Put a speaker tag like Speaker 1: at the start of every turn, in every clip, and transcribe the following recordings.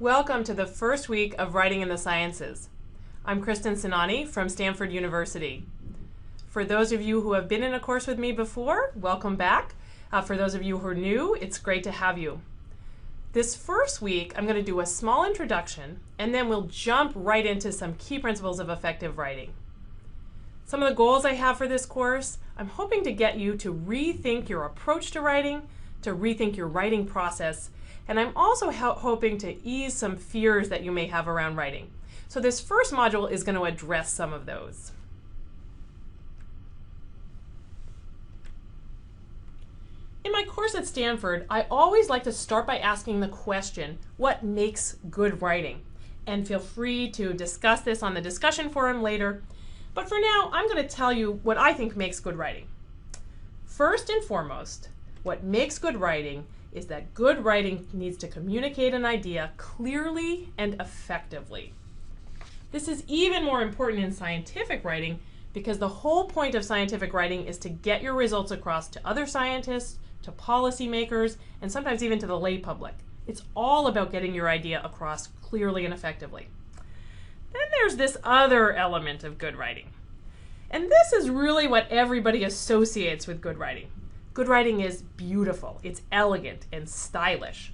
Speaker 1: Welcome to the first week of Writing in the Sciences. I'm Sainani from Stanford University. For those of you who have been in a course with me before, welcome back. For those of you who are new, it's great to have you. This first week, I'm going to do a small introduction, and then we'll jump right into some key principles of effective writing. Some of the goals I have for this course, I'm hoping to get you to rethink your approach to writing, to rethink your writing process, and I'm also hoping to ease some fears that you may have around writing. So this first module is going to address some of those. In my course at Stanford, I always like to start by asking the question, what makes good writing? And feel free to discuss this on the discussion forum later. But for now, I'm going to tell you what I think makes good writing. First and foremost, what makes good writing is that good writing needs to communicate an idea clearly and effectively. This is even more important in scientific writing because the whole point of scientific writing is to get your results across to other scientists, to policymakers, and sometimes even to the lay public. It's all about getting your idea across clearly and effectively. Then there's this other element of good writing. And this is really what everybody associates with good writing. Good writing is beautiful, it's elegant and stylish.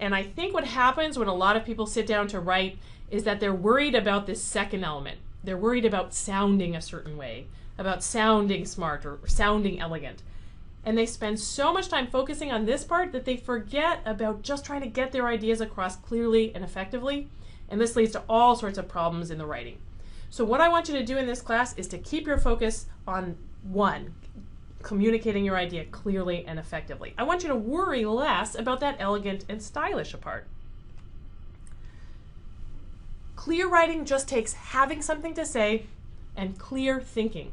Speaker 1: And I think what happens when a lot of people sit down to write is that they're worried about this second element. They're worried about sounding a certain way, about sounding smart or sounding elegant. And they spend so much time focusing on this part that they forget about just trying to get their ideas across clearly and effectively. And this leads to all sorts of problems in the writing. So what I want you to do in this class is to keep your focus on one, communicating your idea clearly and effectively. I want you to worry less about that elegant and stylish part. Clear writing just takes having something to say and clear thinking.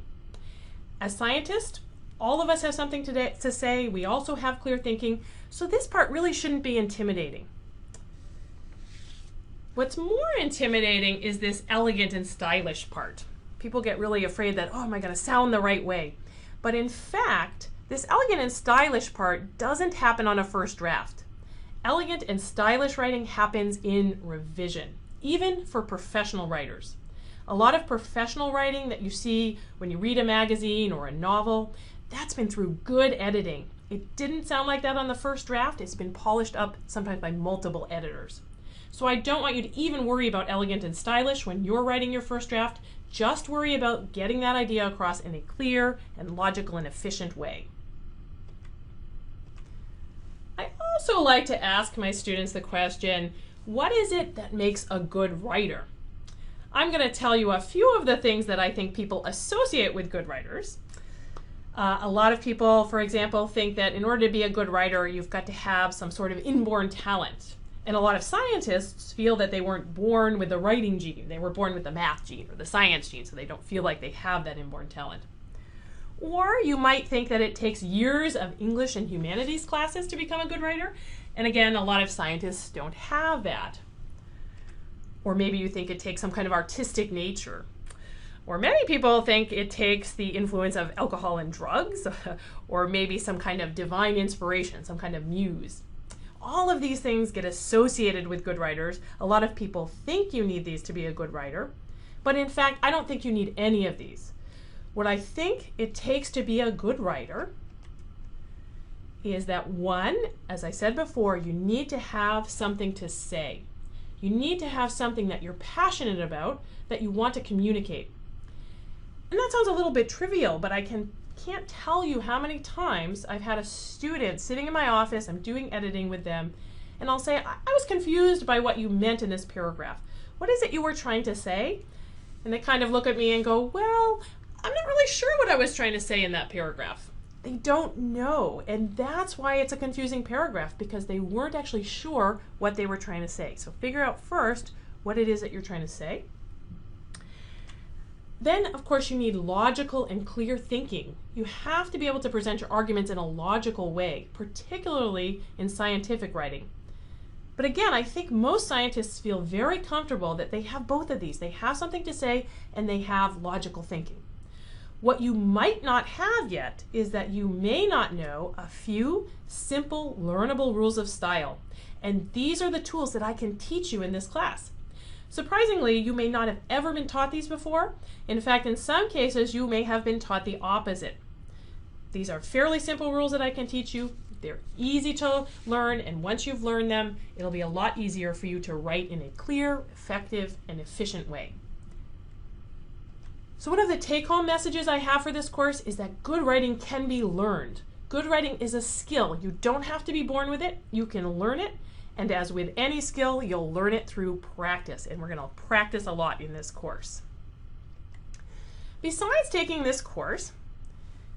Speaker 1: As scientists, all of us have something to say. We also have clear thinking, so this part really shouldn't be intimidating. What's more intimidating is this elegant and stylish part. People get really afraid that, oh, am I going to sound the right way? But in fact, this elegant and stylish part doesn't happen on a first draft. Elegant and stylish writing happens in revision, even for professional writers. A lot of professional writing that you see when you read a magazine or a novel, that's been through good editing. It didn't sound like that on the first draft. It's been polished up sometimes by multiple editors. So I don't want you to even worry about elegant and stylish when you're writing your first draft. Just worry about getting that idea across in a clear and logical and efficient way. I also like to ask my students the question, what is it that makes a good writer? I'm going to tell you a few of the things that I think people associate with good writers. A lot of people, for example, think that in order to be a good writer, you've got to have some sort of inborn talent. And a lot of scientists feel that they weren't born with the writing gene. They were born with the math gene or the science gene, so they don't feel like they have that inborn talent. Or you might think that it takes years of English and humanities classes to become a good writer. And again, a lot of scientists don't have that. Or maybe you think it takes some kind of artistic nature. Or many people think it takes the influence of alcohol and drugs, or maybe some kind of divine inspiration, some kind of muse. All of these things get associated with good writers. A lot of people think you need these to be a good writer, but in fact, I don't think you need any of these. What I think it takes to be a good writer is that one, as I said before, you need to have something to say. You need to have something that you're passionate about, that you want to communicate. And that sounds a little bit trivial, but I can't tell you how many times I've had a student sitting in my office, I'm doing editing with them, and I'll say, I was confused by what you meant in this paragraph. What is it you were trying to say? And they kind of look at me and go, well, I'm not really sure what I was trying to say in that paragraph. They don't know, and that's why it's a confusing paragraph, because they weren't actually sure what they were trying to say. So figure out first what it is that you're trying to say. Then, of course, you need logical and clear thinking. You have to be able to present your arguments in a logical way, particularly in scientific writing. But again, I think most scientists feel very comfortable that they have both of these. They have something to say and they have logical thinking. What you might not have yet is that you may not know a few simple, learnable rules of style. And these are the tools that I can teach you in this class. Surprisingly, you may not have ever been taught these before. In fact, in some cases, you may have been taught the opposite. These are fairly simple rules that I can teach you. They're easy to learn, and once you've learned them, it'll be a lot easier for you to write in a clear, effective, and efficient way. So one of the take-home messages I have for this course is that good writing can be learned. Good writing is a skill. You don't have to be born with it. You can learn it. And as with any skill, you'll learn it through practice. And we're going to practice a lot in this course. Besides taking this course,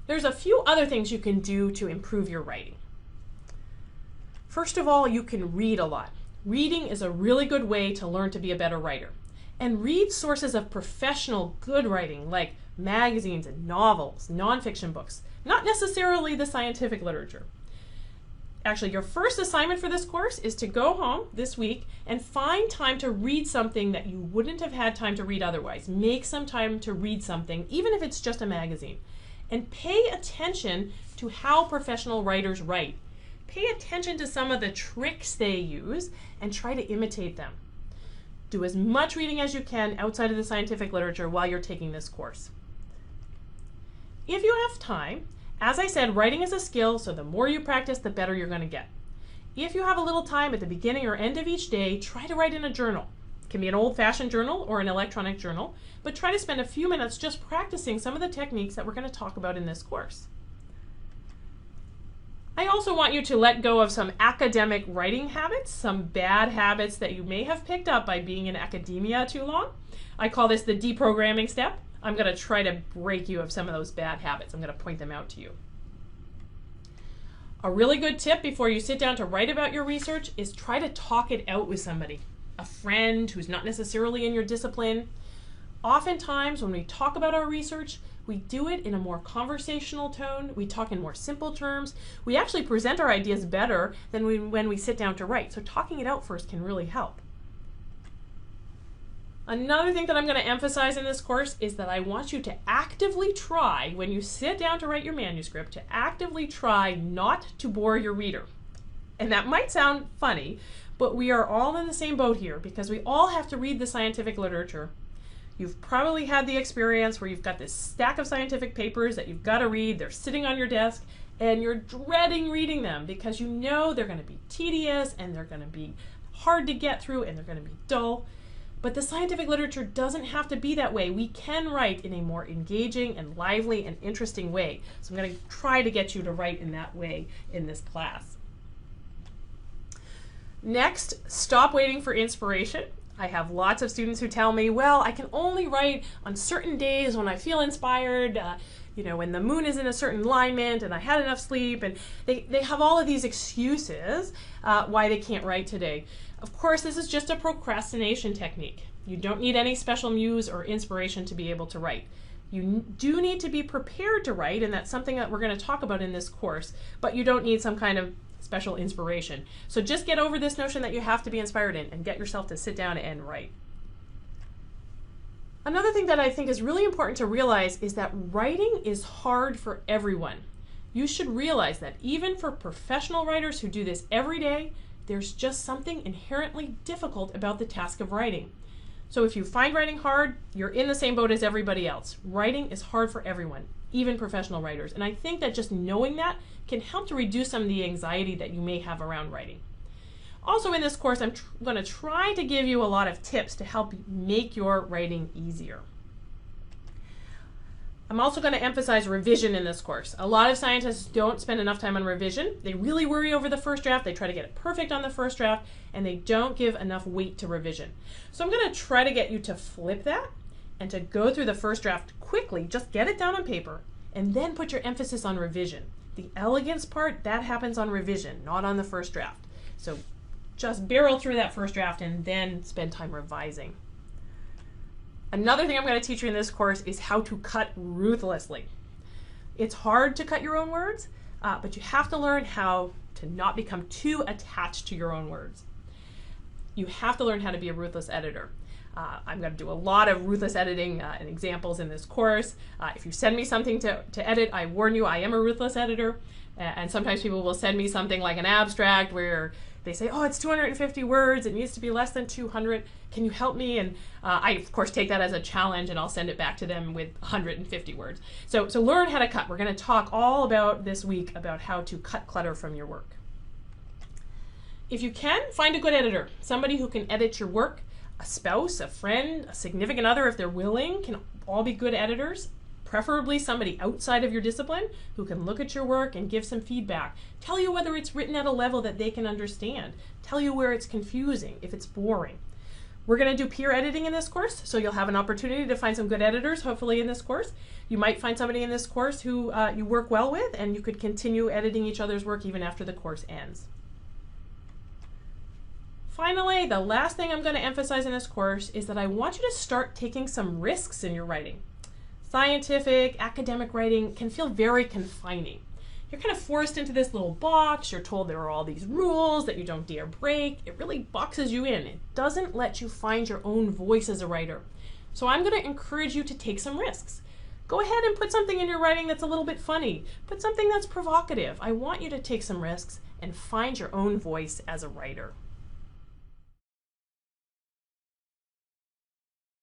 Speaker 1: there's a few other things you can do to improve your writing. First of all, you can read a lot. Reading is a really good way to learn to be a better writer. And read sources of professional good writing like magazines and novels, nonfiction books, not necessarily the scientific literature. Actually, your first assignment for this course is to go home this week and find time to read something that you wouldn't have had time to read otherwise. Make some time to read something, even if it's just a magazine. And pay attention to how professional writers write. Pay attention to some of the tricks they use and try to imitate them. Do as much reading as you can outside of the scientific literature while you're taking this course. If you have time, as I said, writing is a skill, so the more you practice, the better you're going to get. If you have a little time at the beginning or end of each day, try to write in a journal. It can be an old-fashioned journal or an electronic journal, but try to spend a few minutes just practicing some of the techniques that we're going to talk about in this course. I also want you to let go of some academic writing habits, some bad habits that you may have picked up by being in academia too long. I call this the deprogramming step. I'm going to try to break you of some of those bad habits. I'm going to point them out to you. A really good tip before you sit down to write about your research is try to talk it out with somebody, a friend who's not necessarily in your discipline. Oftentimes when we talk about our research, we do it in a more conversational tone. We talk in more simple terms. We actually present our ideas better than when we sit down to write. So talking it out first can really help. Another thing that I'm going to emphasize in this course is that I want you to actively try, when you sit down to write your manuscript, to actively try not to bore your reader. And that might sound funny, but we are all in the same boat here because we all have to read the scientific literature. You've probably had the experience where you've got this stack of scientific papers that you've got to read. They're sitting on your desk and you're dreading reading them because you know they're going to be tedious and they're going to be hard to get through and they're going to be dull. But the scientific literature doesn't have to be that way. We can write in a more engaging and lively and interesting way. So I'm going to try to get you to write in that way in this class. Next, stop waiting for inspiration. I have lots of students who tell me, well, I can only write on certain days when I feel inspired, when the moon is in a certain alignment and I had enough sleep, and they have all of these excuses why they can't write today. Of course, this is just a procrastination technique. You don't need any special muse or inspiration to be able to write. You do need to be prepared to write, and that's something that we're going to talk about in this course, but you don't need some kind of special inspiration. So just get over this notion that you have to be inspired in and get yourself to sit down and write. Another thing that I think is really important to realize is that writing is hard for everyone. You should realize that even for professional writers who do this every day, there's just something inherently difficult about the task of writing. So if you find writing hard, you're in the same boat as everybody else. Writing is hard for everyone, even professional writers. And I think that just knowing that can help to reduce some of the anxiety that you may have around writing. Also in this course, I'm going to try to give you a lot of tips to help make your writing easier. I'm also going to emphasize revision in this course. A lot of scientists don't spend enough time on revision. They really worry over the first draft. They try to get it perfect on the first draft, and they don't give enough weight to revision. So I'm going to try to get you to flip that and to go through the first draft quickly. Just get it down on paper, and then put your emphasis on revision. The elegance part, that happens on revision, not on the first draft. So just barrel through that first draft and then spend time revising. Another thing I'm going to teach you in this course is how to cut ruthlessly. It's hard to cut your own words, but you have to learn how to not become too attached to your own words. You have to learn how to be a ruthless editor. I'm going to do a lot of ruthless editing and examples in this course. If you send me something to edit, I warn you, I am a ruthless editor. And sometimes people will send me something like an abstract where they say, oh, it's 250 words, it needs to be less than 200. Can you help me? And I, of course, take that as a challenge, and I'll send it back to them with 150 words. So learn how to cut. We're going to talk all about this week about how to cut clutter from your work. If you can, find a good editor, somebody who can edit your work. A spouse, a friend, a significant other, if they're willing, can all be good editors. Preferably somebody outside of your discipline who can look at your work and give some feedback. Tell you whether it's written at a level that they can understand. Tell you where it's confusing, if it's boring. We're going to do peer editing in this course, so you'll have an opportunity to find some good editors, hopefully, in this course. You might find somebody in this course who you work well with, and you could continue editing each other's work even after the course ends. Finally, the last thing I'm going to emphasize in this course is that I want you to start taking some risks in your writing. Scientific, academic writing can feel very confining. You're kind of forced into this little box. You're told there are all these rules that you don't dare break. It really boxes you in. It doesn't let you find your own voice as a writer. So I'm going to encourage you to take some risks. Go ahead and put something in your writing that's a little bit funny. Put something that's provocative. I want you to take some risks and find your own voice as a writer.